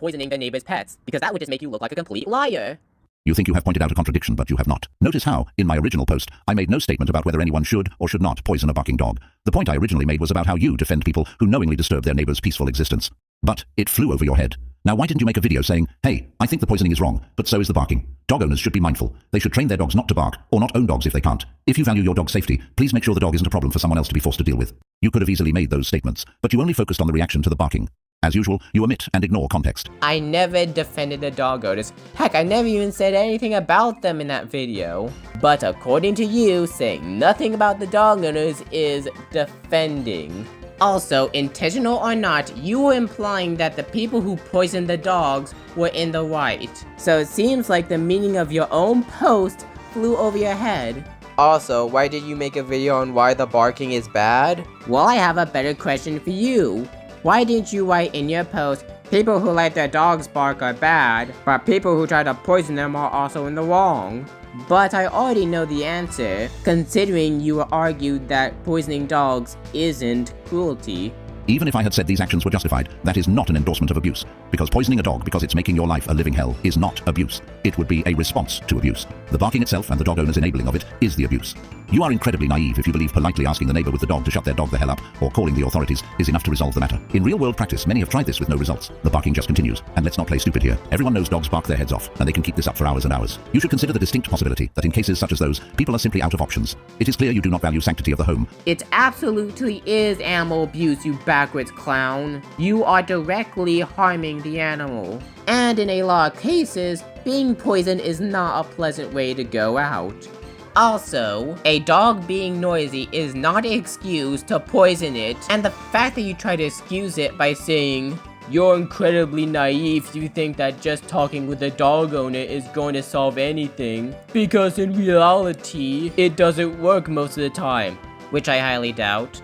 poisoning their neighbor's pets, because that would just make you look like a complete liar. You think you have pointed out a contradiction, but you have not. Notice how, in my original post, I made no statement about whether anyone should or should not poison a barking dog. The point I originally made was about how you defend people who knowingly disturb their neighbor's peaceful existence. But it flew over your head. Now why didn't you make a video saying, hey, I think the poisoning is wrong, but so is the barking. Dog owners should be mindful. They should train their dogs not to bark, or not own dogs if they can't. If you value your dog's safety, please make sure the dog isn't a problem for someone else to be forced to deal with. You could have easily made those statements, but you only focused on the reaction to the barking. As usual, you omit and ignore context. I never defended the dog owners. Heck, I never even said anything about them in that video. But according to you, saying nothing about the dog owners is defending. Also, intentional or not, you were implying that the people who poisoned the dogs were in the right. So it seems like the meaning of your own post flew over your head. Also, why did you make a video on why the barking is bad? Well, I have a better question for you. Why didn't you write in your post, people who let their dogs bark are bad, but people who try to poison them are also in the wrong? But I already know the answer, considering you argued that poisoning dogs isn't cruelty. Even if I had said these actions were justified, that is not an endorsement of abuse. Because poisoning a dog because it's making your life a living hell is not abuse. It would be a response to abuse. The barking itself and the dog owner's enabling of it is the abuse. You are incredibly naive if you believe politely asking the neighbor with the dog to shut their dog the hell up or calling the authorities is enough to resolve the matter. In real-world practice, many have tried this with no results. The barking just continues. And let's not play stupid here. Everyone knows dogs bark their heads off, and they can keep this up for hours and hours. You should consider the distinct possibility that in cases such as those, people are simply out of options. It is clear you do not value sanctity of the home. It absolutely is animal abuse, you backwards clown. You are directly harming the animal. And in a lot of cases, being poisoned is not a pleasant way to go out. Also, a dog being noisy is not an excuse to poison it, and the fact that you try to excuse it by saying, "You're incredibly naive if you think that just talking with a dog owner is going to solve anything," because in reality, it doesn't work most of the time, which I highly doubt.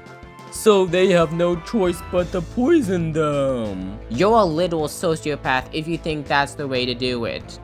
So they have no choice but to poison them. You're a little sociopath if you think that's the way to do it.